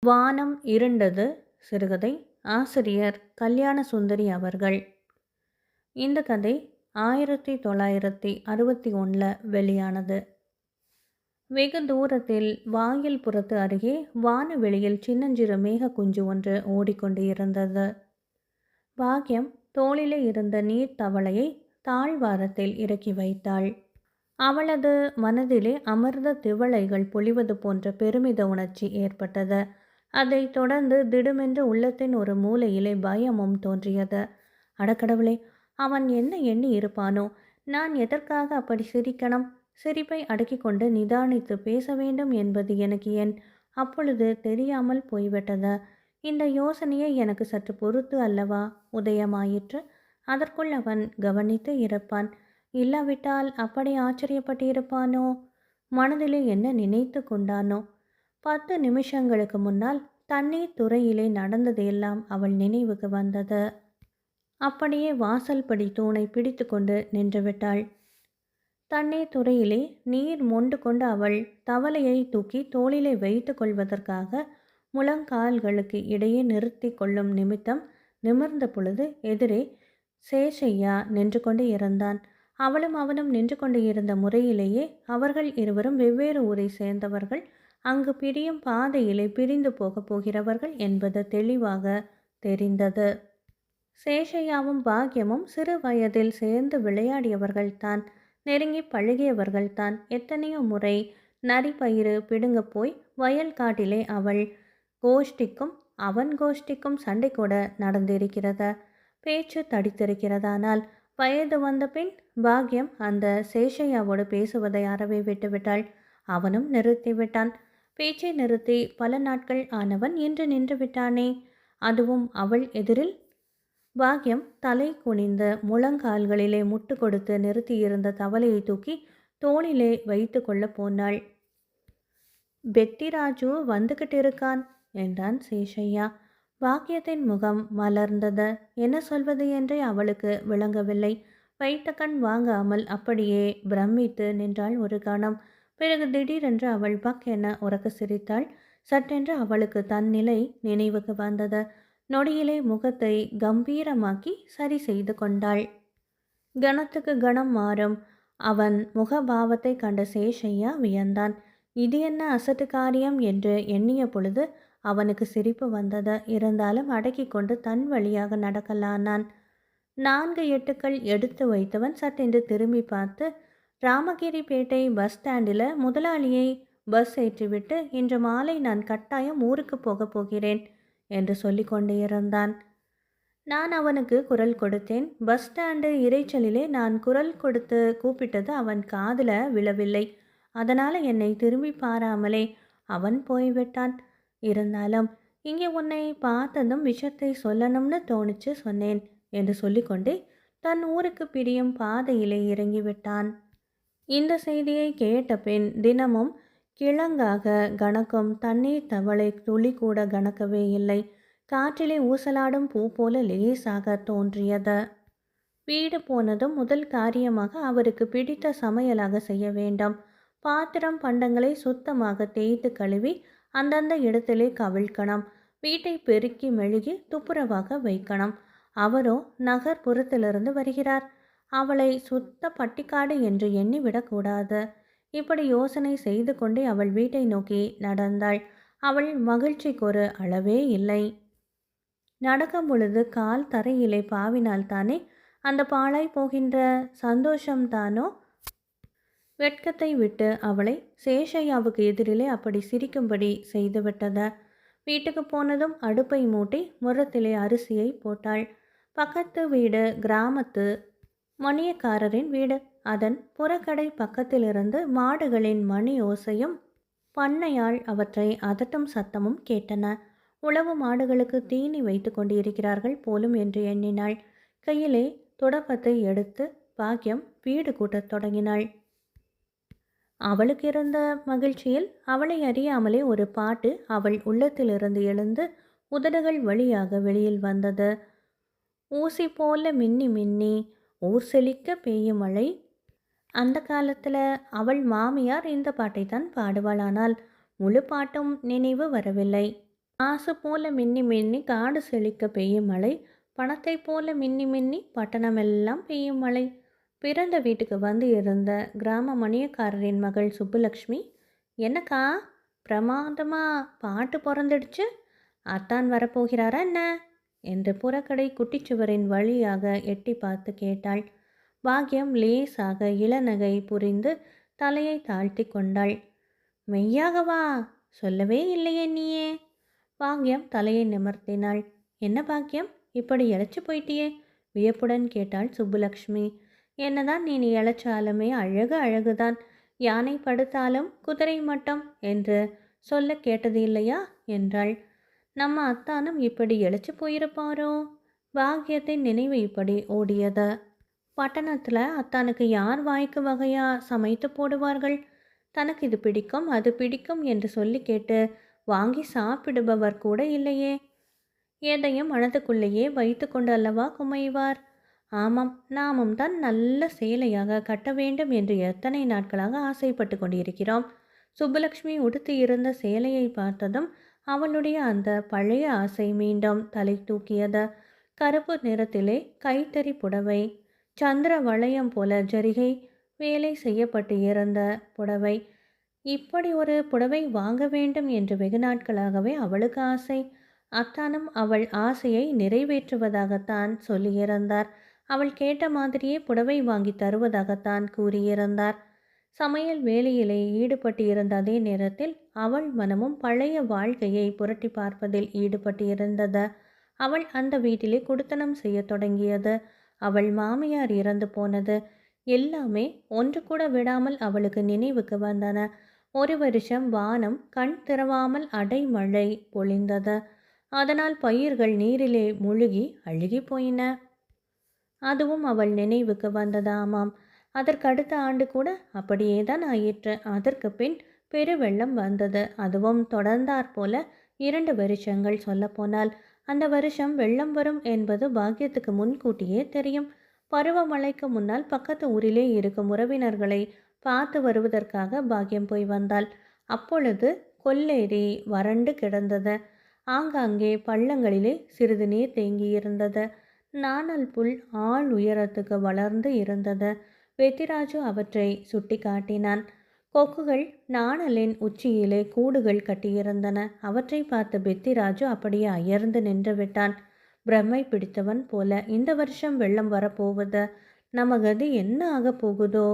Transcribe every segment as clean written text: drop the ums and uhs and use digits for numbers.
வானம் இருண்டது சிறுகதை. ஆசிரியர் கல்யாண சுந்தரி அவர்கள். இந்த கதை 1961 வெளியானது. வெகு தூரத்தில் வாயில் புறத்து அருகே வானவெளியில் சின்னஞ்சிறு மேக குஞ்சு ஒன்று ஓடிக்கொண்டு இருந்தது. பாக்யம் தோளிலே இருந்த நீர் தவளையை தாழ்வாரத்தில் இறக்கி வைத்தாள். அவளது மனதிலே அமர்ந்த திவளைகள் பொழிவது போன்ற பெருமித உணர்ச்சி ஏற்பட்டது. அதைத் தொடர்ந்து திடுமென்று உள்ளத்தின் ஒரு மூலையிலே பயமும் தோன்றியது. அடக்கடவுளே, அவன் என்ன எண்ணி இருப்பானோ? நான் எதற்காக அப்படி சிரிக்கணும்? சிரிப்பை அடக்கிக் கொண்டு நிதானித்து பேச வேண்டும் என்பது எனக்கு ஏன் அப்பொழுது தெரியாமல் போய்விட்டது. இந்த யோசனையை எனக்கு சற்று பொறுத்து அல்லவா உதயமாயிற்று. அதற்குள் அவன் கவனித்து இருப்பான். இல்லாவிட்டால் அப்படி ஆச்சரியப்பட்டிருப்பானோ? மனதிலே என்ன நினைத்து கொண்டானோ? 10 நிமிஷங்களுக்கு முன்னால் தண்ணீர் துறையிலே நடந்ததெல்லாம் அவள் நினைவுக்கு வந்தது. அப்படியே வாசல் படி தூணை பிடித்து கொண்டு நின்றுவிட்டாள். தண்ணீர் துறையிலே நீர் மொண்டு கொண்டு அவள் தவளையை தூக்கி தோளிலே வைத்து கொள்வதற்காக முழங்கால்களுக்கு இடையே நிறுத்தி கொள்ளும் நிமித்தம் நிமிர்ந்த பொழுது எதிரே சேஷையா நின்று கொண்டு இருந்தான். அவளும் அவனும் நின்று கொண்டு இருந்த முறையிலேயே அவர்கள் இருவரும் வெவ்வேறு ஊரை சேர்ந்தவர்கள், அங்கு பிரியும் பாதையிலே பிரிந்து போகப் போகிறவர்கள் என்பது தெளிவாக தெரிந்தது. சேஷையாவும் பாக்யமும் சிறு வயதில் சேர்ந்து விளையாடியவர்கள்தான், நெருங்கி பழகியவர்கள்தான். எத்தனையோ முறை நரிப்பயிறு பிடுங்க போய் வயல் காட்டிலே அவள் கோஷ்டிக்கும் அவன் கோஷ்டிக்கும் சண்டை கூட நடந்திருக்கிறது. பேச்சு தடித்திருக்கிறதானால் வயது வந்த பின் பாக்யம் அந்த சேஷையாவோடு பேசுவதை அறவே விட்டுவிட்டாள். அவனும் நிறுத்திவிட்டான். பேச்சை நிறுத்தி பல நாட்கள் ஆனவன் இன்று நின்று விட்டானே, அதுவும் அவள் எதிரில். பாக்யம் தலை குனிந்த முழங்கால்களிலே முட்டு கொடுத்து நிறுத்தியிருந்த தவளையை தூக்கி தோளிலே வைத்து கொள்ள போனாள். பெத்திராஜு வந்துகிட்டு இருக்கான் என்றான் சேஷையா. பாக்யத்தின் முகம் மலர்ந்தது. என்ன சொல்வது என்றே அவளுக்கு விளங்கவில்லை. வைத்த கண் வாங்காமல் அப்படியே பிரமித்து நின்றாள் ஒரு கணம். பிறகு திடீரென்று அவள் பக் என உறக்க சிரித்தாள். சட்டென்று அவளுக்கு தன் நிலை நினைவுக்கு வந்தது. நொடியிலே முகத்தை கம்பீரமாக்கி சரி செய்து கொண்டாள். கணத்துக்கு கணம் மாறும் அவன் முகபாவத்தை கண்ட சேஷையா வியந்தான். இது என்ன அசட்டு காரியம் என்று எண்ணிய பொழுது அவனுக்கு சிரிப்பு வந்தது. இருந்தாலும் அடக்கி கொண்டு தன் வழியாக நடக்கலானான். 4 எட்டுக்கள் எடுத்து வைத்தவன் சட்டென்று திரும்பி பார்த்து, ராமகிரிப்பேட்டை பஸ் ஸ்டாண்டில் முதலாளியை பஸ் ஏற்றிவிட்டு இன்று மாலை நான் கட்டாயம் ஊருக்கு போகப் போகிறேன் என்று சொல்லி கொண்டே இருந்தான். நான் அவனுக்கு குரல் கொடுத்தேன். பஸ் ஸ்டாண்டு இறைச்சலிலே நான் குரல் கொடுத்து கூப்பிட்டது அவன் காதில் விழவில்லை. அதனால் என்னை திரும்பி பாராமலே அவன் போய்விட்டான். இருந்தாலும் இங்கே உன்னை பார்த்ததும் விஷயத்தை சொல்லணும்னு தோணிச்சு சொன்னேன் என்று சொல்லிக்கொண்டே தன் ஊருக்கு பிரியும் பாதையிலே இறங்கிவிட்டான். இந்த செய்தியை கேட்ட பின் தினமும் கிழங்காக கணக்கும் தண்ணீர் தவளை துளி கூட கணக்கவே இல்லை. காற்றிலே ஊசலாடும் பூ போல லேசாக தோன்றியது. வீடு போனதும் முதல் காரியமாக அவருக்கு பிடித்த சமையலாக செய்ய வேண்டும். பாத்திரம் பண்டங்களை சுத்தமாக தேய்த்து கழுவி அந்தந்த இடத்திலே கவிழ்க்கணும். வீட்டை பெருக்கி மெழுகி துப்புரவாக வைக்கணும். அவரோ நகர்ப்புறத்திலிருந்து வருகிறார். அவளை சுத்த பட்டிக்காடு என்று எண்ணிவிடக்கூடாது. இப்படி யோசனை செய்து கொண்டே அவள் வீட்டை நோக்கி நடந்தாள். அவள் மகிழ்ச்சிக்கு ஒரு அளவே இல்லை. நடக்கும் பொழுது கால் தரையிலே பாவினால்தானே அந்த பாழாய் போகின்ற சந்தோஷம்தானோ? வெட்கத்தை விட்டு அவளை சேஷையாவுக்கு எதிரிலே அப்படி சிரிக்கும்படி செய்துவிட்டது. வீட்டுக்கு போனதும் அடுப்பை மூட்டி முரத்திலே அரிசியை போட்டாள். பக்கத்து வீடு கிராமத்து மணியக்காரரின் வீடு. அதன் புறக்கடை பக்கத்திலிருந்து மாடுகளின் மணி ஓசையும் பண்ணையால் அவற்றை அதட்டும் சத்தமும் கேட்டன. உழவு மாடுகளுக்கு தீனி வைத்து கொண்டிருக்கிறார்கள் போலும் என்று எண்ணினாள். கையிலே துடப்பத்தை எடுத்து பாக்யம் வீடு கூட்டத் தொடங்கினாள். அவளுக்கு இருந்த மகிழ்ச்சியில் அவளை அறியாமலே ஒரு பாட்டு அவள் உள்ளத்திலிருந்து எழுந்து உதடுகள் வழியாக வெளியில் வந்தது. ஊசி போல மின்னி மின்னி ஊர் செழிக்க பெய்யும் மழை. அந்த காலத்தில் அவள் மாமியார் இந்த பாட்டை தான் பாடுவாளானால் முழு பாட்டும் நினைவு வரவில்லை. ஆசு போல மின்னி மின்னி காடு செழிக்க பெய்யும் மழை, பணத்தை போல மின்னி மின்னி பட்டணமெல்லாம் பெய்யும் மழை. பிறந்த வீட்டுக்கு வந்து இருந்த கிராம மணியக்காரரின் மகள் சுப்புலக்ஷ்மி, என்னக்கா பிரமாதமா பாட்டு பிறந்துடுச்சு, அத்தான் வரப்போகிறாரா என்ன என்று புறக்கடை குட்டிச்சுவரின் வழியாக எட்டி பார்த்து கேட்டாள். பாக்யம் லேசாக இளநகை புரிந்து தலையை தாழ்த்தி கொண்டாள். மெய்யாகவா? சொல்லவே இல்லையே நீயே. பாக்யம் தலையை நிமிர்த்தினாள். என்ன பாக்யம், இப்படி இழைச்சி போயிட்டியே? வியப்புடன் கேட்டாள் சுப்புலக்ஷ்மி. என்னதான் நீ இழைச்சாலுமே அழகு அழகுதான், யானை படுத்தாலும் குதிரை மட்டம் என்று சொல்ல கேட்டது இல்லையா என்றாள். நம்ம அத்தானும் இப்படி இழைச்சி போயிருப்பாரோ? பாக்யத்தின் நினைவு இப்படி ஓடியது. பட்டணத்தில் அத்தானுக்கு யார் வாய்க்கு வகையா சமைத்து போடுவார்கள்? தனக்கு இது பிடிக்கும் அது பிடிக்கும் என்று சொல்லி கேட்டு வாங்கி சாப்பிடுபவர் கூட இல்லையே. எதையும் மனதுக்குள்ளேயே வைத்து கொண்டு அல்லவா குமைவார். ஆமாம், நாமும் தான் நல்ல சேலையாக கட்ட வேண்டும் என்று எத்தனை நாட்களாக ஆசைப்பட்டு கொண்டிருக்கிறோம். சுப்புலக்ஷ்மி உடுத்தி இருந்த சேலையை பார்த்ததும் அவளுடைய அந்த பழைய ஆசை மீண்டும் தலை தூக்கியது. கருப்பு நிறத்திலே கைத்தறி புடவை, சந்திர வளையம் போல ஜரிகை வேலை செய்யப்பட்டு இருந்த புடவை. இப்படி ஒரு புடவை வாங்க வேண்டும் என்று வெகு நாட்களாகவே அவளுக்கு ஆசை. அத்தானும் அவள் ஆசையை நிறைவேற்றுவதாகத்தான் சொல்லியிருந்தார். அவள் கேட்ட மாதிரியே புடவை வாங்கி தருவதாகத்தான் கூறியிருந்தார். சமையல் வேலையிலே ஈடுபட்டு இருந்த அதே நேரத்தில் அவள் மனமும் பழைய வாழ்க்கையை புரட்டி பார்ப்பதில் ஈடுபட்டு இருந்தது. அவள் அந்த வீட்டிலே குடித்தனம் செய்ய தொடங்கியது. அவள் மாமியார் இறந்து போனது. எல்லாமே ஒன்று கூட விடாமல் அவளுக்கு நினைவுக்கு வந்தன. ஒரு வருஷம் வானம் கண் திறவாமல் அடைமழை பொழிந்தது. அதனால் பயிர்கள் நீரிலே முழுகி அழுகி போயின. அதுவும் அவள் நினைவுக்கு வந்தது. ஆமாம், அதற்கடுத்த ஆண்டு கூட அப்படியே தான் ஆயிற்று. அதற்கு பின் பெருவெள்ளம் வந்தது. அதுவும் தொடர்ந்தாற்போல 2 வருஷங்கள் சொல்லப்போனால். அந்த வருஷம் வெள்ளம் வரும் என்பது பாக்யத்துக்கு முன்கூட்டியே தெரியும். பருவமழைக்கு முன்னால் பக்கத்து ஊரிலே இருக்கும் உறவினர்களை பார்த்து வருவதற்காக பாக்யம் போய் வந்தாள். அப்பொழுது கொல்லேரி வறண்டு கிடந்தது. ஆங்காங்கே பள்ளங்களிலே சிறிது நீர் தேங்கியிருந்தது. நாணல் புல் ஆள் உயரத்துக்கு வளர்ந்து இருந்தது. வெத்திராஜு அவற்றை சுட்டி காட்டினான். கொக்குகள் நாணலின் உச்சியிலே கூடுகள் கட்டியிருந்தன. அவற்றை பார்த்த பெத்திராஜு அப்படியே அயர்ந்து நின்று விட்டான். பிரம்மை பிடித்தவன் போல. இந்த வருஷம் வெள்ளம் வரப்போவது, நம்ம கதி என்ன ஆக போகுதோ?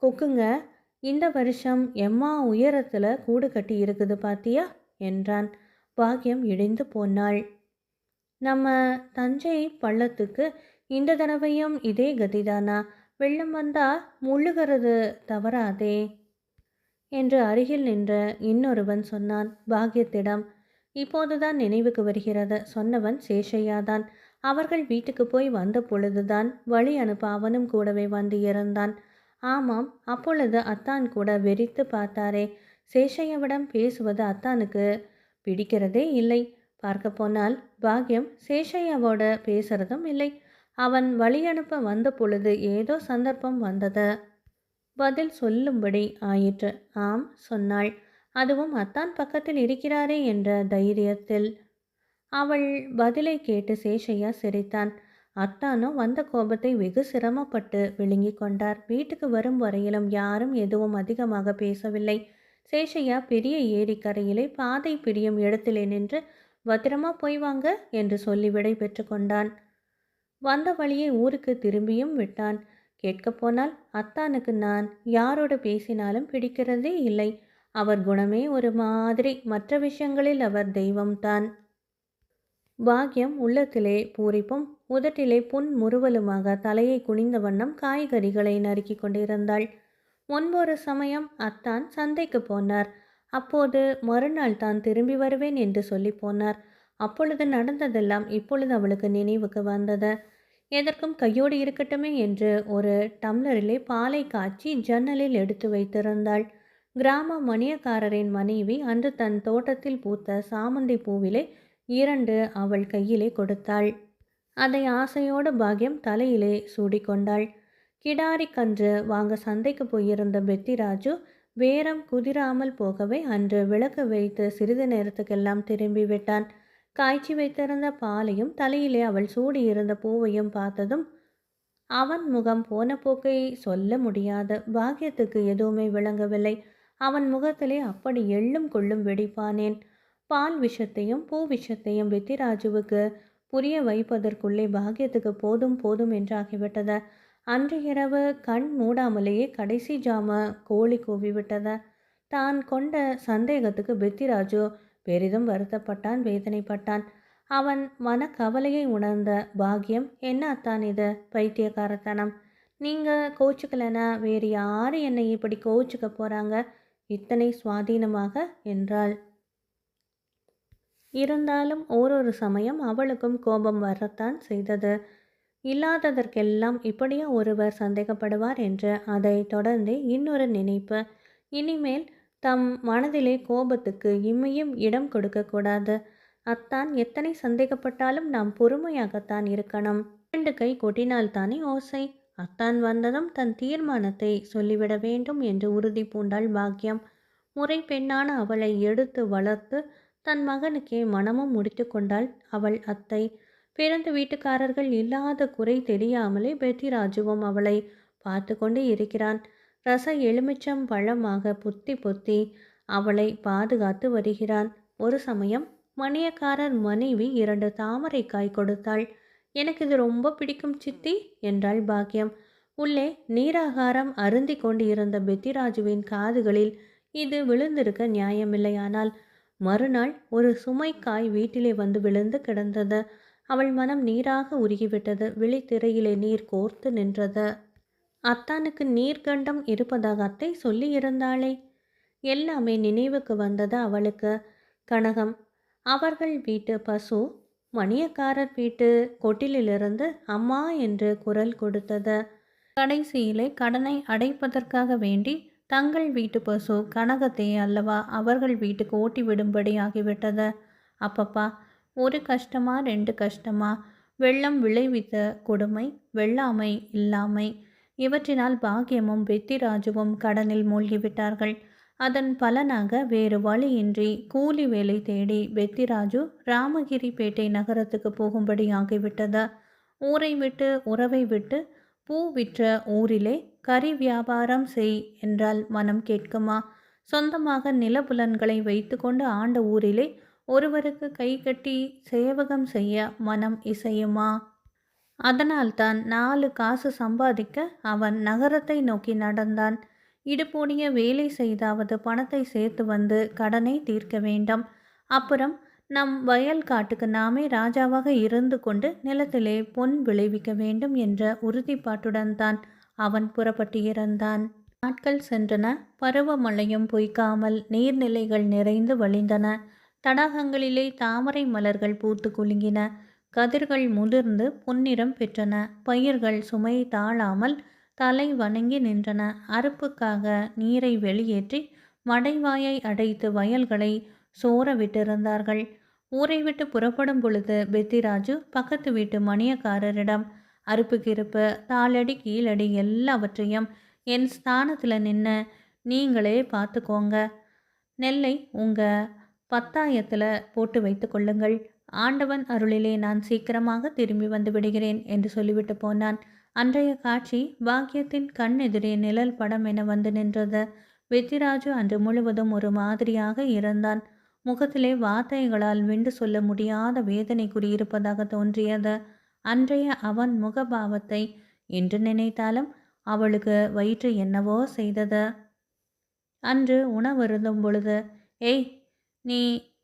கொக்குங்க இந்த வருஷம் எம்மா உயரத்தில் கூடு கட்டி இருக்குது பாத்தியா என்றான். பாக்யம் இடிந்து போனாள். நம்ம தஞ்சை பள்ளத்துக்கு இந்த தடவையும் இதே கதிதானா? வெள்ளம் வந்தா முழுகிறது தவறாதே என்று அருகில் நின்ற இன்னொருவன் சொன்னான் பாக்யத்திடம். இப்போதுதான் நினைவுக்கு வருகிறது. சொன்னவன் சேஷையாதான். அவர்கள் வீட்டுக்கு போய் வந்த பொழுதுதான் வழி அனுப்ப அவனும் கூடவே வந்து இருந்தான். ஆமாம், அப்பொழுது அத்தான் கூட வெறித்து பார்த்தாரே. சேஷையாவிடம் பேசுவது அத்தானுக்கு பிடிக்கிறதே இல்லை. பார்க்க போனால் பாக்யம் சேஷையாவோட பேசுறதும் இல்லை. அவன் வழி அனுப்ப வந்த பொழுது ஏதோ சந்தர்ப்பம் வந்தது. பதில் சொல்லும்படி ஆயிற்று. ஆம் சொன்னாள். அதுவும் அத்தான் பக்கத்தில் இருக்கிறாரே என்ற தைரியத்தில். அவள் பதிலை கேட்டு சேஷையா சிரித்தான். அத்தானோ வந்த கோபத்தை வெகு சிரமப்பட்டு விழுங்கி கொண்டார். வீட்டுக்கு வரும் வரையிலும் யாரும் எதுவும் அதிகமாக பேசவில்லை. சேஷையா பெரிய ஏரிக்கரையிலே பாதை பிரியும் இடத்திலே நின்று பத்திரமா போய் வாங்க என்று சொல்லி விடை பெற்று கொண்டான். வந்த வழியை ஊருக்கு திரும்பியும் விட்டான். கேட்கப் போனால் அத்தானுக்கு நான் யாரோடு பேசினாலும் பிடிக்கிறதே இல்லை. அவர் குணமே ஒரு மாதிரி. மற்ற விஷயங்களில் அவர் தெய்வம்தான். பாக்யம் உள்ளத்திலே பூரிப்பும் உதட்டிலே புன் முறுவலுமாக தலையை குனிந்த வண்ணம் காய்கறிகளை நறுக்கி கொண்டிருந்தாள். முன்பொரு சமயம் அத்தான் சந்தைக்கு போனார். அப்போது மறுநாள் தான் திரும்பி வருவேன் என்று சொல்லி போனார். அப்பொழுது நடந்ததெல்லாம் இப்பொழுது அவளுக்கு நினைவுக்கு வந்தது. எதற்கும் கையோடு இருக்கட்டுமே என்று ஒரு டம்ளரிலே பாலை காய்ச்சி ஜன்னலில் எடுத்து வைத்திருந்தாள். கிராம மணியக்காரரின் மனைவி அன்று தன் தோட்டத்தில் பூத்த சாமந்தி பூவிலே 2 அவள் கையிலே கொடுத்தாள். அதை ஆசையோடு பாக்யம் தலையிலே சூடிக்கொண்டாள். கிடாரி கன்று வாங்க சந்தைக்கு போயிருந்த பெத்திராஜு வேரம் குதிராமல் போகவே அன்று விளக்கு வைத்து சிறிது நேரத்துக்கெல்லாம் திரும்பி விட்டான். காய்ச்சி வைத்திருந்த பாலையும் தலையிலே அவள் சூடியிருந்த பூவையும் பார்த்ததும் அவன் முகம் போன போக்கை சொல்ல முடியாது. பாக்கியத்துக்கு எதுவுமே விளங்கவில்லை. அவன் முகத்திலே அப்படி எள்ளும் கொள்ளும் வெடிப்பானேன். பால் விஷத்தையும் பூ விஷத்தையும் வெத்திராஜுவுக்கு புரிய வைப்பதற்குள்ளே பாக்கியத்துக்கு போதும் போதும் என்றாகிவிட்டது. அன்று இரவு கண் மூடாமலேயே கடைசி ஜாம கோழி கூவிவிட்டது. தான் கொண்ட சந்தேகத்துக்கு பெத்திராஜு பெரிதும் வருத்தப்பட்டான், வேதனைப்பட்டான். அவன் மனக்கவலையை உணர்ந்த பாக்கியம், என்ன அத்தான் இது பைத்தியக்காரத்தனம், நீங்கள் கோச்சுக்கலனா வேறு யார் என்னை இப்படி கோச்சுக்க போகிறாங்க இத்தனை சுவாதீனமாக என்றாள். இருந்தாலும் ஓரொரு சமயம் அவளுக்கும் கோபம் வரத்தான் செய்தது. இல்லாததற்கெல்லாம் இப்படியே ஒருவர் சந்தேகப்படுவார் என்று. அதை தொடர்ந்து இன்னொரு நினைப்பு, இனிமேல் தம் மனதிலே கோபத்துக்கு இம்மையும் இடம் கொடுக்கக்கூடாது. அத்தான் எத்தனை சந்தேகப்பட்டாலும் நாம் பொறுமையாகத்தான் இருக்கணும். 2 கை கொட்டினால்தானே ஓசை. அத்தான் வந்ததும் தன் தீர்மானத்தை சொல்லிவிட வேண்டும் என்று உறுதி பூண்டாள் பாக்கியம். முறை பெண்ணான அவளை எடுத்து வளர்த்து தன் மகனுக்கே மனமும் முடித்து கொண்டாள் அவள் அத்தை. பிறந்த வீட்டுக்காரர்கள் இல்லாத குறை தெரியாமலே பெத்திராஜுவும் அவளை பார்த்து கொண்டு இருக்கிறான். ரச எலுமிச்சம் பழமாக பொத்தி பொத்தி அவளை பாதுகாத்து வருகிறான். ஒரு சமயம் மணியக்காரர் மனைவி 2 தாமரைக்காய் கொடுத்தாள். எனக்கு இது ரொம்ப பிடிக்கும் சித்தி என்றாள் பாக்கியம். உள்ளே நீராகாரம் அருந்தி கொண்டு இருந்த பெத்திராஜுவின் காதுகளில் இது விழுந்திருக்க நியாயமில்லையானால் மறுநாள் ஒரு சுமைக்காய் வீட்டிலே வந்து விழுந்து கிடந்தது. அவள் மனம் நீராக உருகிவிட்டது. விழித்திரையிலே நீர் கோர்த்து நின்றது. அத்தானுக்கு நீர்கண்டம் இருப்பதாக அத்தை சொல்லி இருந்தாளே. எல்லாமே நினைவுக்கு வந்தது அவளுக்கு. கனகம், அவர்கள் வீட்டு பசு மணியக்காரர் வீட்டு கொட்டிலிலிருந்து அம்மா என்று குரல் கொடுத்தது. கடைசியிலே கடனை அடைப்பதற்காக வேண்டி தங்கள் வீட்டு பசு கனகத்தை அல்லவா அவர்கள் வீட்டுக்கு ஓட்டி விடும்படி ஆகிவிட்டது. அப்பப்பா, ஒரு கஷ்டமா 2 கஷ்டமா? வெள்ளம் விளைவித்த கொடுமை, வெள்ளாமை, இல்லாமை, இவற்றினால் பாக்கியமும் வெத்திராஜுவும் கடனில் மூழ்கிவிட்டார்கள். அதன் பலனாக வேறு வழியின்றி கூலி வேலை தேடி வெத்திராஜு ராமகிரிப்பேட்டை நகரத்துக்கு போகும்படி ஆகிவிட்டது. ஊரை விட்டு உறவை விட்டு பூ விற்ற ஊரிலே கறி வியாபாரம் செய் என்றால் மனம் கேட்குமா? சொந்தமாக நிலபுலன்களை வைத்து கொண்டு ஆண்ட ஊரிலே ஒருவருக்கு கை கட்டி சேவகம் செய்ய மனம் இசையுமா? அதனால்தான் 4 காசு சம்பாதிக்க அவன் நகரத்தை நோக்கி நடந்தான். இடுபோடிய வேலை செய்தாவது பணத்தை சேர்த்து வந்து கடனை தீர்க்க வேண்டும். அப்புறம் நம் வயல் காட்டுக்கு நாமே ராஜாவாக இருந்து கொண்டு நிலத்திலே பொன் விளைவிக்க வேண்டும் என்ற உறுதிப்பாட்டுடன் தான் அவன் புறப்பட்டு இருந்தான். நாட்கள் சென்றன. பருவமழையும் பொய்க்காமல் நீர்நிலைகள் நிறைந்து வழிந்தன. தடாகங்களிலே தாமரை மலர்கள் பூத்து குலுங்கின. கதிர்கள் முதிர்ந்து பொன்னிறம் பெற்றன. பயிர்கள் சுமை தாழாமல் தலை வணங்கி நின்றன. அறுப்புக்காக நீரை வெளியேற்றி மடைவாயை அடைத்து வயல்களை சோர விட்டிருந்தார்கள். ஊரை விட்டு புறப்படும் பொழுது பெத்திராஜு பக்கத்து வீட்டு மணியக்காரரிடம் அறுப்புக்கிருப்பு, தாளடி, கீழடி எல்லாவற்றையும் என் ஸ்தானத்தில் நின்று நீங்களே பார்த்துக்கோங்க. நெல்லை உங்கள் பத்தாயத்தில் போட்டு வைத்து கொள்ளுங்கள். ஆண்டவன் அருளிலே நான் சீக்கிரமாக திரும்பி வந்து விடுகிறேன் என்று சொல்லிவிட்டு போனான். அன்றைய காட்சி பாக்கியத்தின் கண் எதிரே நிழல் படம் என வந்து நின்றது. வெத்திராஜு அன்று முழுவதும் ஒரு மாதிரியாக இருந்தான். முகத்திலே வார்த்தைகளால் விண்டு சொல்ல முடியாத வேதனை குறியிருப்பதாக தோன்றியது. அன்றைய அவன் முகபாவத்தை என்று நினைத்தாலும் அவளுக்கு வயிற்று என்னவோ செய்தது. அன்று உணவருந்தும் பொழுது, ஏய், நீ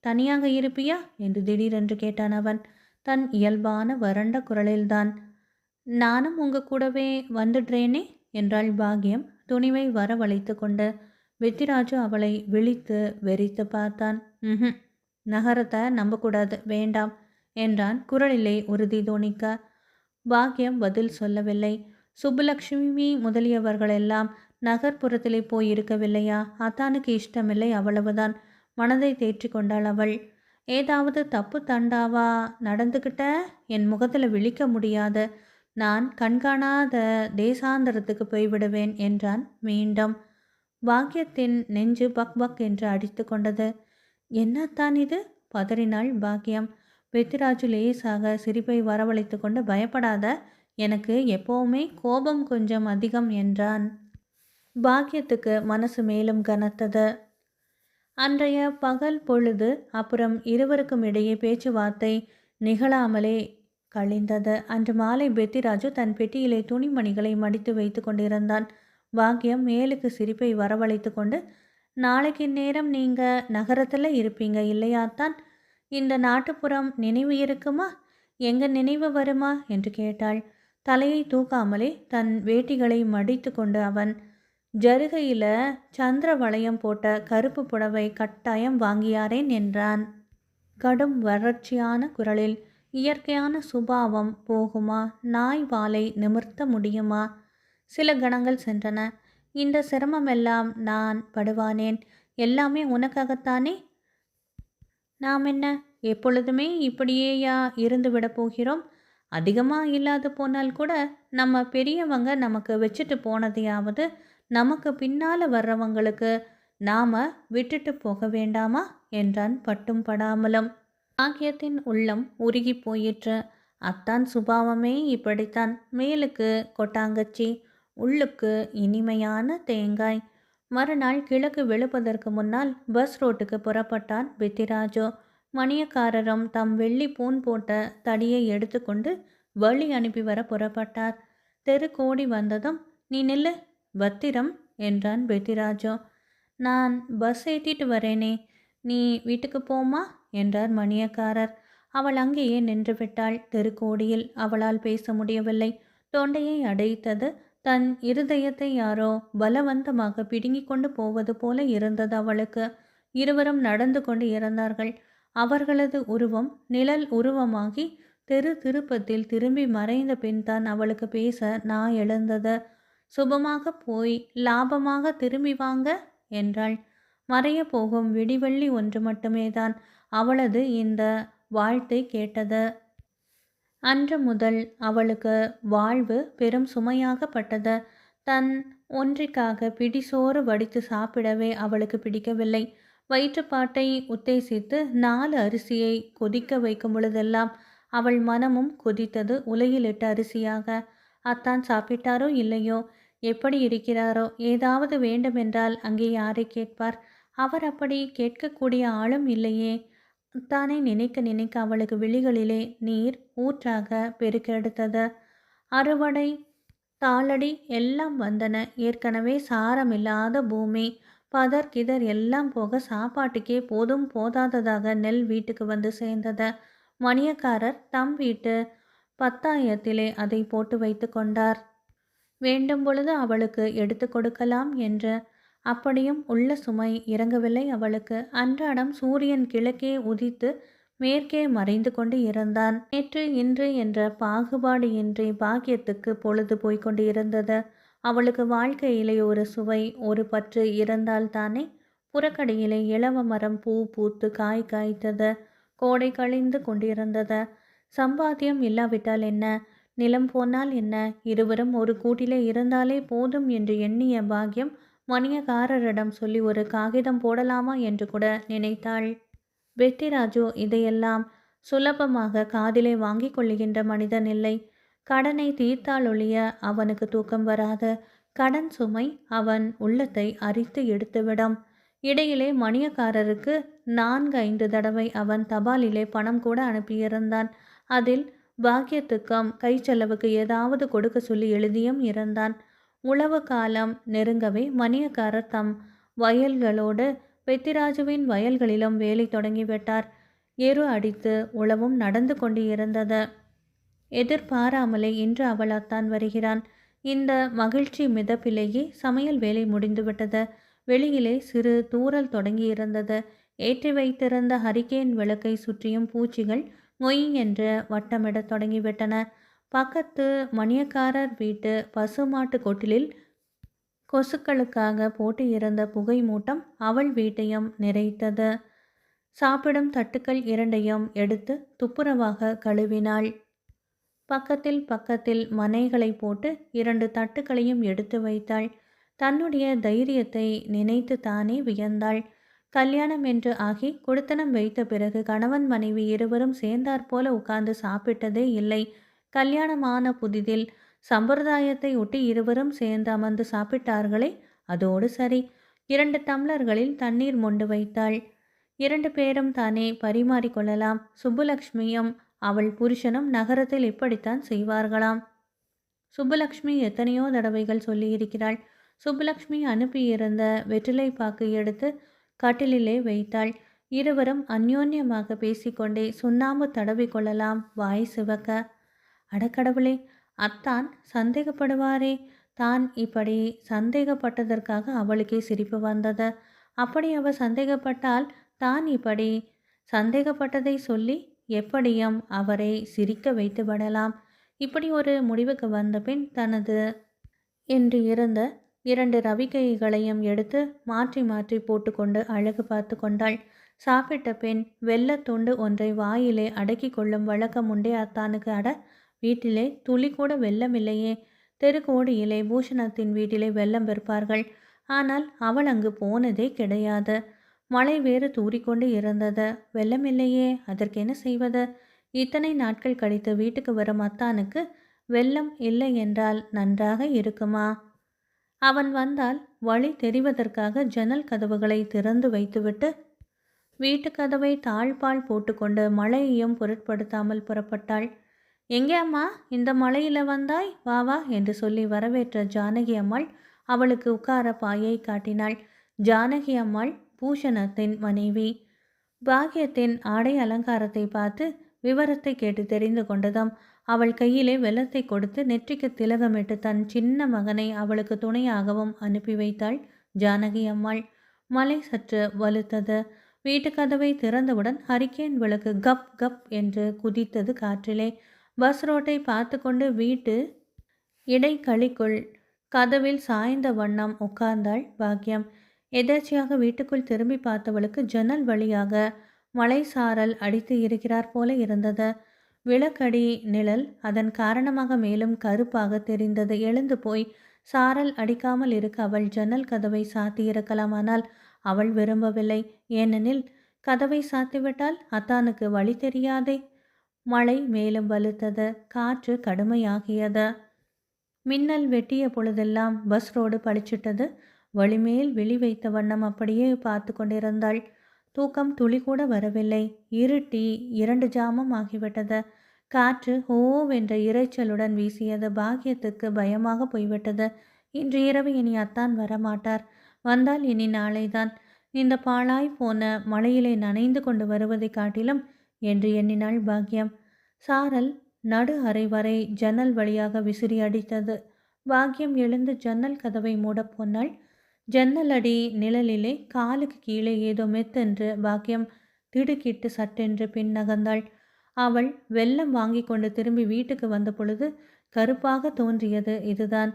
தனியாக இருப்பியா என்று திடீரென்று கேட்டான் அவன், தன் இயல்பான வறண்ட குரலில்தான். நானும் உங்க கூடவே வந்துடுறேனே என்றாள் பாக்கியம் துணிவை வரவழைத்து கொண்டு. வெத்திராஜு அவளை விழித்து வெறித்து பார்த்தான். நகரத்தை நம்பக்கூடாது, வேண்டாம் என்றான் குரலிலே உறுதி தோணிக்க. பாக்கியம் பதில் சொல்லவில்லை. சுப்புலட்சுமி முதலியவர்களெல்லாம் நகர்ப்புறத்திலே போய் இருக்கவில்லையா? அத்தானுக்கு இஷ்டமில்லை, அவ்வளவுதான். மனதை தேற்றி கொண்டாள் அவள். ஏதாவது தப்பு தண்டாவா நடந்துக்கிட்ட என் முகத்தில் விழிக்க முடியாது. நான் கண்காணாத தேசாந்தரத்துக்கு போய்விடுவேன் என்றான் மீண்டும். பாக்கியத்தின் நெஞ்சு பக் பக் என்று அடித்து கொண்டது. என்னத்தான் இது? பதறினாள் பாக்கியம். பெத்திராஜு லேசாக சிரிப்பை வரவழைத்து கொண்டு, பயப்படாத, எனக்கு எப்பவுமே கோபம் கொஞ்சம் அதிகம் என்றான். பாக்கியத்துக்கு மனசு மேலும் கனத்தது. அன்றைய பகல் பொழுது அப்புறம் இருவருக்கும் இடையே பேச்சுவார்த்தை நிகழாமலே கழிந்தது. அன்று மாலை பெத்திராஜு தன் பெட்டியிலே துணிமணிகளை மடித்து வைத்து கொண்டிருந்தான். பாக்கியம் மேலுக்கு சிரிப்பை வரவழைத்து கொண்டு, நாளைக்கு நேரம் நீங்க நகரத்தில் இருப்பீங்க இல்லையாத்தான்? இந்த நாட்டுப்புறம் நினைவு இருக்குமா? எங்க நினைவு வருமா என்று கேட்டாள். தலையை தூக்காமலே தன் வேட்டிகளை மடித்து கொண்டு அவன், ஜருகையில் சந்திர வளையம் போட்ட கருப்பு புடவை கட்டாயம் வாங்கியாரேன் என்றான். கடும் வறட்சியான குரலில். இயற்கையான சுபாவம் போகுமா? நாய் வாலை நிமிர்த்த முடியுமா? சில கணங்கள் சென்றன. இந்த சிரமமெல்லாம் நான் படுவானேன்? எல்லாமே உனக்காகத்தானே? நாம் என்ன எப்பொழுதுமே இப்படியேயா இருந்து விட போகிறோம்? அதிகமாக இல்லாது போனால் கூட நம்ம பெரியவங்க நமக்கு வச்சுட்டு போனதையாவது நமக்கு பின்னால் வர்றவங்களுக்கு நாம விட்டுட்டு போக வேண்டாமா என்றான் பட்டும் படாமலும். பாக்கியத்தின் உள்ளம் உருகி போயிற்று. அத்தான் சுபாவமே இப்படித்தான். மேலுக்கு கொட்டாங்கச்சி, உள்ளுக்கு இனிமையான தேங்காய். மறுநாள் கிழக்கு வெளுப்பதற்கு முன்னால் பஸ் ரோட்டுக்கு புறப்பட்டான் பெத்திராஜு. மணியக்காரரும் தம் வெள்ளி பூன் போட்ட தடியை எடுத்துக்கொண்டு வழி அனுப்பி வர புறப்பட்டார். தெரு கோடி வந்ததும், நீ நில்லு, பத்திரம் என்றான் பெத்திராஜு. நான் பஸ் ஏற்றிட்டு வரேனே, நீ வீட்டுக்கு போமா என்றார் மணியக்காரர். அவள் அங்கேயே நின்று விட்டாள். தெருக்கோடியில் அவளால் பேச முடியவில்லை. தொண்டையை அடைத்தது. தன் இருதயத்தை யாரோ பலவந்தமாக பிடுங்கி கொண்டு போவது போல இருந்தது அவளுக்கு. இருவரும் நடந்து கொண்டு இருந்தார்கள். அவர்களது உருவம் நிழல் உருவமாகி தெரு திருப்பத்தில் திரும்பி மறைந்த பின்தான் அவளுக்கு பேச நான் எழுந்தது. சுபமாக போய் லாபமாக திரும்பி வாங்க என்றாள். மறைய போகும் விடிவெள்ளி ஒன்று மட்டுமே தான் அவளது இந்த வாழ்த்தை கேட்டது. அன்று முதல் அவளுக்கு வாழ்வு பெரும் சுமையாகப்பட்டது. தன் ஒன்றிற்காக பிடிசோறு வடித்து சாப்பிடவே அவளுக்கு பிடிக்கவில்லை. வயிற்றுப்பாட்டை உத்தேசித்து 4 அரிசியை கொதிக்க வைக்கும் பொழுதெல்லாம் அவள் மனமும் கொதித்தது உலையிலிட்ட அரிசியாக. அத்தான் சாப்பிட்டாரோ இல்லையோ, எப்படி இருக்கிறாரோ, ஏதாவது வேண்டுமென்றால் அங்கே யாரை கேட்பார்? அவர் அப்படி கேட்கக்கூடிய ஆளும் இல்லையே. தானே நினைக்க நினைக்க அவளுக்கு விழிகளிலே நீர் ஊற்றாக பெருக்கெடுத்தது. அறுவடை தாளடி எல்லாம் வந்தன. ஏற்கனவே சாரமில்லாத பூமி. பதர் கிதர் எல்லாம் போக சாப்பாட்டுக்கே போதும் போதாததாக நெல் வீட்டுக்கு வந்து சேர்ந்தது. மணியக்காரர் தம் வீட்டு பத்தாயத்திலே அதை போட்டு வைத்து கொண்டார். வேண்டும் பொழுது அவளுக்கு எடுத்து கொடுக்கலாம் என்று. அப்படியும் உள்ள சுமை இறங்கவில்லை அவளுக்கு. அன்றாடம் சூரியன் கிழக்கே உதித்து மேற்கே மறைந்து கொண்டு இருந்தான். நேற்று இன்று என்ற பாகுபாடு இன்றி பாக்கியத்துக்கு பொழுது போய்கொண்டு இருந்தது. அவளுக்கு வாழ்க்கையிலே ஒரு சுவை, ஒரு பற்று இருந்தால்தானே. புறக்கடையிலே இலவ மரம் பூ பூத்து காய் காய்த்தது. கோடை கழிந்து கொண்டிருந்தது. சம்பாத்தியம் இல்லாவிட்டால் என்ன, நிலம் போனால் என்ன, இருவரும் ஒரு கூட்டிலே இருந்தாலே போதும் என்று எண்ணிய பாக்கியம் மணியக்காரரிடம் சொல்லி ஒரு காகிதம் போடலாமா என்று கூட நினைத்தாள். பெத்திராஜு இதையெல்லாம் சுலபமாக காதிலே வாங்கி கொள்ளுகின்ற மனிதன் இல்லை. கடனை தீர்த்தாலொழிய அவனுக்கு தூக்கம் வராது. கடன் சுமை அவன் உள்ளத்தை அரித்து எடுத்துவிடும். இடையிலே மணியக்காரருக்கு 4-5 தடவை அவன் தபாலிலே பணம் கூட அனுப்பியிருந்தான். அதில் பாக்கியத்துக்கும் கை செலவுக்கு ஏதாவது கொடுக்க சொல்லி எழுதியும் இருந்தான். உழவு காலம் நெருங்கவே மணியக்காரர் தம் வயல்களோடு பெத்திராஜுவின் வயல்களிலும் வேலை தொடங்கிவிட்டார். எரு அடித்து உழவும் நடந்து கொண்டு இருந்தது. எதிர்பாராமலே இன்று அவள் அத்தான் வருகிறான். இந்த மகிழ்ச்சி மிதப்பிலேயே சமையல் வேலை முடிந்துவிட்டது. வெளியிலே சிறு தூறல் தொடங்கியிருந்தது. ஏற்றி வைத்திருந்த ஹரிக்கேன் விளக்கை சுற்றியும் பூச்சிகள் மொய் என்று வட்டமிடத் தொடங்கிவிட்டன. பக்கத்து மணியக்காரர் வீட்டு பசுமாட்டு கொட்டிலில் கொசுக்களுக்காக போட்டு இருந்த புகை மூட்டம் அவள் வீட்டையும் நிறைத்தது. சாப்பிடும் தட்டுக்கள் 2ஐயும் எடுத்து துப்புரவாக கழுவினாள். பக்கத்தில் பக்கத்தில் மனைகளை போட்டு 2 தட்டுக்களையும் எடுத்து வைத்தாள். தன்னுடைய தைரியத்தை நினைத்து தானே வியந்தாள். கல்யாணம் என்று ஆகி குடித்தனம் வைத்த பிறகு கணவன் மனைவி இருவரும் சேர்ந்தாற்போல உட்கார்ந்து சாப்பிட்டதே இல்லை. கல்யாணமான புதிதில் சம்பிரதாயத்தை ஒட்டி இருவரும் சேர்ந்து அமர்ந்து சாப்பிட்டார்களே, அதோடு சரி. 2 டம்ளர்களில் தண்ணீர் மொண்டு வைத்தாள். 2 பேரும் தானே பரிமாறிக்கொள்ளலாம். சுப்புலக்ஷ்மியும் அவள் புருஷனும் நகரத்தில் இப்படித்தான் செய்வார்களாம். சுப்புலக்ஷ்மி எத்தனையோ தடவைகள் சொல்லியிருக்கிறாள். சுப்புலக்ஷ்மி அனுப்பியிருந்த வெற்றிலை பாக்கு எடுத்து கட்டிலிலே வைத்தாள். இருவரும் அந்யோன்யமாக பேசிக்கொண்டே சுண்ணாம்பு தடவி கொள்ளலாம் வாய் சிவக்க. அடக்கடவுளே, அத்தான் சந்தேகப்படுவாரே. தான் இப்படி சந்தேகப்பட்டதற்காக அவளுக்கே சிரிப்பு வந்தது. அப்படி அவள் சந்தேகப்பட்டால் தான் இப்படி சந்தேகப்பட்டதை சொல்லி எப்படியும் அவரை சிரிக்க வைத்து விடலாம். இப்படி ஒரு முடிவுக்கு வந்த பின் தனது என்று இருந்த 2 ரவிக்கைகளையும் எடுத்து மாற்றி மாற்றி போட்டுக்கொண்டு அழகு பார்த்து கொண்டாள். சாப்பிட்ட பின் வெள்ளத்துண்டு ஒன்றை வாயிலே அடக்கி கொள்ளும் வழக்கம் உண்டே அத்தானுக்கு. அட, வீட்டிலே துளி கூட வெள்ளமில்லையே. தெருக்கோடியிலே பூஷணத்தின் வீட்டிலே வெள்ளம் விற்பார்கள். ஆனால் அவள் அங்கு போனதே கிடையாது. மழை வேறு தூறிக்கொண்டு இருந்தது. வெள்ளமில்லையே, அதற்கென்ன செய்வது? இத்தனை நாட்கள் கழித்து வீட்டுக்கு வரும் அத்தானுக்கு வெள்ளம் இல்லை என்றால் நன்றாக இருக்குமா? அவன் வந்தால் வழி தெரிவதற்காக ஜன்னல் கதவுகளை திறந்து வைத்துவிட்டு வீட்டு கதவை தாழ்பால் போட்டுக்கொண்டு மழையையும் பொருட்படுத்தாமல் புறப்பட்டாள். எங்கே அம்மா, இந்த மழையில் வந்தாய்? வா வா என்று சொல்லி வரவேற்ற ஜானகி அம்மாள் அவளுக்கு உட்கார பாயை காட்டினாள். ஜானகி அம்மாள் பூஷணத்தின் மனைவி. பாக்கியத்தின் ஆடை அலங்காரத்தை பார்த்து விவரத்தை கேட்டு தெரிந்து கொண்டதாம். அவள் கையிலே வெள்ளத்தை கொடுத்து நெற்றிக்கு திலகமிட்டு தன் சின்ன மகனை அவளுக்கு துணையாகவும் அனுப்பி வைத்தாள் ஜானகி அம்மாள். மழை சற்று வலுத்தது. வீட்டு கதவை திறந்தவுடன் ஹரிக்கேன் விளக்கு கப் கப் என்று குதித்தது காற்றிலே. பஸ் ரோட்டை பார்த்து கொண்டு வீட்டு இடைக்களிக்குள் கதவில் சாய்ந்த வண்ணம் உட்கார்ந்தாள் பாக்கியம். எதேர்ச்சியாக வீட்டுக்குள் திரும்பி பார்த்தவளுக்கு ஜன்னல் வழியாக மழை சாரல் அடித்து இருக்கிறார் போல இருந்தது. விளக்கடி நிழல் அதன் காரணமாக மேலும் கருப்பாக தெரிந்தது. எழுந்து போய் சாரல் அடிக்காமல் இருக்க அவள் ஜன்னல் கதவை சாத்தியிருக்கலாம். ஆனால் அவள் விரும்பவில்லை. ஏனெனில் கதவை சாத்திவிட்டால் அத்தானுக்கு வழி தெரியாதே. மழை மேலும் வலுத்தது. காற்று கடுமையாகியது. மின்னல் வெட்டிய பொழுதெல்லாம் பஸ் ரோடு பளிச்சிட்டது. வழிமேல் விழி வைத்த வண்ணம் அப்படியே பார்த்து கொண்டிருந்தாள். தூக்கம் துளி கூட வரவில்லை. இருட்டி 2 ஜாமம் ஆகிவிட்டது. காற்று ஹோவென்ற இரைச்சலுடன் வீசியது. பாக்கியத்துக்கு பயமாக போய்விட்டது. இன்று இரவு இனி அத்தான் வரமாட்டார். வந்தால் இனி நாளைதான். இந்த பாழாய் போன மழையிலே நனைந்து கொண்டு வருவதை காட்டிலும் என்று எண்ணினாள் பாக்கியம். சாரல் நடு அறை வரை ஜன்னல் வழியாக விசிறி அடித்தது. பாக்கியம் எழுந்து ஜன்னல் கதவை மூடப் போனாள். ஜன்னல் அடி நிழலிலே காலுக்கு கீழே ஏதோ மெத்தென்று பாக்கியம் திடுக்கிட்டு சட்டென்று பின் நகர்ந்தாள். அவள் வெள்ளம் வாங்கி கொண்டு திரும்பி வீட்டுக்கு வந்த பொழுது கருப்பாக தோன்றியது இதுதான்.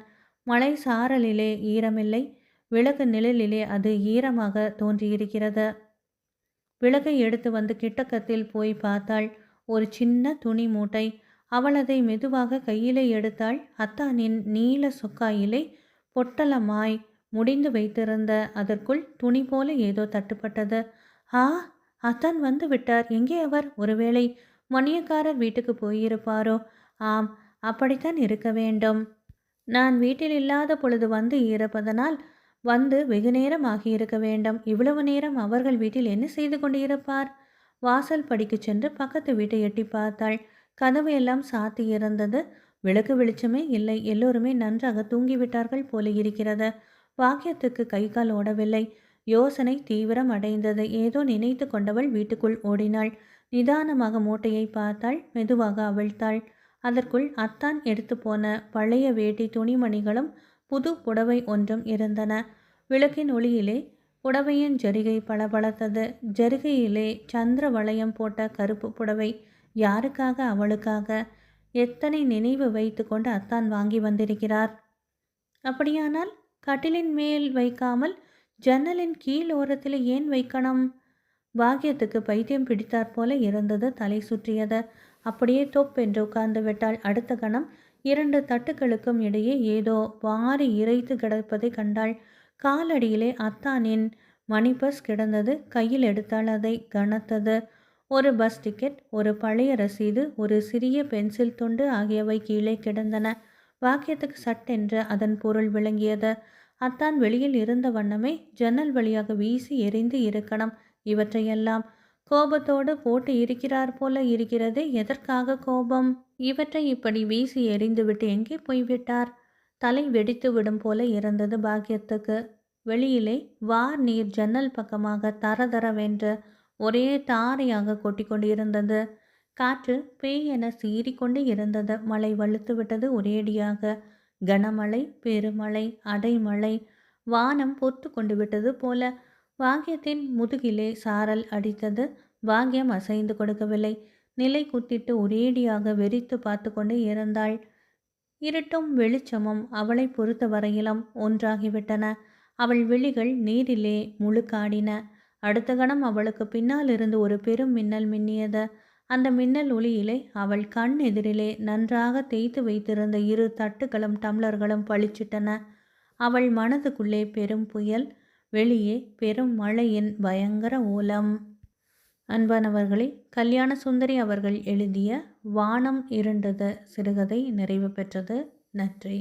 மழை சாரலிலே ஈரமில்லை. விளக்கு நிழலிலே அது ஈரமாக தோன்றியிருக்கிறது. விளக்கை எடுத்து வந்து கிட்டக்கத்தில் போய் பார்த்தாள். ஒரு சின்ன துணி மூட்டை. அவள் அதை மெதுவாக கையிலே எடுத்தாள். அத்தானின் நீல சொக்காயிலே பொட்டலமாய் முடிந்து வைத்திருந்த அதற்குள் துணி போல ஏதோ தட்டுப்பட்டது. ஆ, அத்தான் வந்து விட்டார். எங்கே அவர்? ஒருவேளை மணியக்காரர் வீட்டுக்கு போயிருப்பாரோ? ஆம், அப்படித்தான் இருக்க வேண்டும். நான் வீட்டில் இல்லாத பொழுது வந்து இருப்பதனால் வந்து வெகு நேரம் ஆகியிருக்க வேண்டும். இவ்வளவு நேரம் அவர்கள் வீட்டில் என்ன செய்து கொண்டிருப்பார்? வாசல் படிக்கு சென்று பக்கத்து வீட்டை எட்டி பார்த்தாள். கதவு எல்லாம் சாத்தி இருந்தது. விளக்கு வெளிச்சமே இல்லை. எல்லோருமே நன்றாக தூங்கிவிட்டார்கள் போல இருக்கிறது. பாக்கியத்துக்கு கை கால் ஓடவில்லை. யோசனை தீவிரம் அடைந்தது. ஏதோ நினைத்து கொண்டவள் வீட்டுக்குள் ஓடினாள். நிதானமாக மூட்டையை பார்த்தாள். மெதுவாக அவிழ்த்தாள். அதற்குள் அத்தான் எடுத்து போன பழைய வேட்டி துணிமணிகளும் புது புடவை ஒன்றும் இருந்தன. விளக்கின் ஒளியிலே புடவையின் ஜரிகை பளபளத்தது. ஜரிகையிலே சந்திர வளையம் போட்ட கருப்பு புடவை. யாருக்காக? அவளுக்காக. எத்தனை நினைவு வைத்து கொண்டு அத்தான் வாங்கி வந்திருக்கிறார். அப்படியானால் கட்டிலின் மேல் வைக்காமல் ஜன்னலின் கீழ் ஓரத்தில் ஏன் வைக்கணும்? பாக்கியத்துக்கு பைத்தியம் பிடித்தாற் போல இருந்தது. தலை சுற்றியது. அப்படியே தொப் என்று உட்கார்ந்து விட்டாள். அடுத்த கணம் 2 தட்டுக்களுக்கும் இடையே ஏதோ வாரி இறைத்து கிடப்பதை கண்டாள். காலடியிலே அத்தானின் மணி பர்ஸ் கிடந்தது. கையில் எடுத்தால் அதை கனத்தது. ஒரு பஸ் டிக்கெட், ஒரு பழைய ரசீது, ஒரு சிறிய பென்சில் துண்டு ஆகியவை கீழே கிடந்தன. வாக்கியத்துக்கு சட்டென்று அதன் பொருள் விளங்கியது. அத்தான் வெளியில் இருந்த வண்ணமே ஜன்னல் வழியாக வீசி எறிந்து இருக்கணும். இவற்றையெல்லாம் கோபத்தோடு போட்டு இருக்கிறார் போல இருக்கிறது. எதற்காக கோபம்? இவற்றை இப்படி வீசி எறிந்துவிட்டு எங்கே போய்விட்டார்? தலை வெடித்து விடும் போல இருந்தது பாக்கியத்துக்கு. வெளியிலே வார் நீர் ஜன்னல் பக்கமாக தரதரவென்று ஒரே தாரையாக கொட்டிக்கொண்டிருந்தது. காற்று பேய் என சீறிக்கொண்டே இருந்தது. மழை வலுத்து விட்டது ஒரேடியாக. கனமழை, பெருமழை, அடைமழை. வானம் பொத்து கொண்டு விட்டது போல. பாக்கியத்தின் முதுகிலே சாரல் அடித்தது. பாக்கியம் அசைந்து கொடுக்கவில்லை. நிலை குத்திட்டு ஒரேடியாக வெறித்து பார்த்து கொண்டு இருந்தாள். இருட்டும் வெளிச்சமும் அவளை பொறுத்த வரையிலும் ஒன்றாகிவிட்டன. அவள் விழிகள் நீரிலே முழுக்காடின. அடுத்த கணம் அவளுக்கு பின்னால் இருந்து ஒரு பெரும் மின்னல் மின்னியது. அந்த மின்னல் ஒளியிலே அவள் கண் எதிரிலே நன்றாக தேய்த்து வைத்திருந்த 2 தட்டுகளும் டம்ளர்களும் பளிச்சிட்டன. அவள் மனதுக்குள்ளே பெரும் புயல், வெளியே பெரும் மழையின் பயங்கர ஓலம். அன்பானவர்களே, கல்யாண சுந்தரி அவர்கள் எழுதிய வானம் இருண்டது சிறுகதை நிறைவு பெற்றது. நன்றி.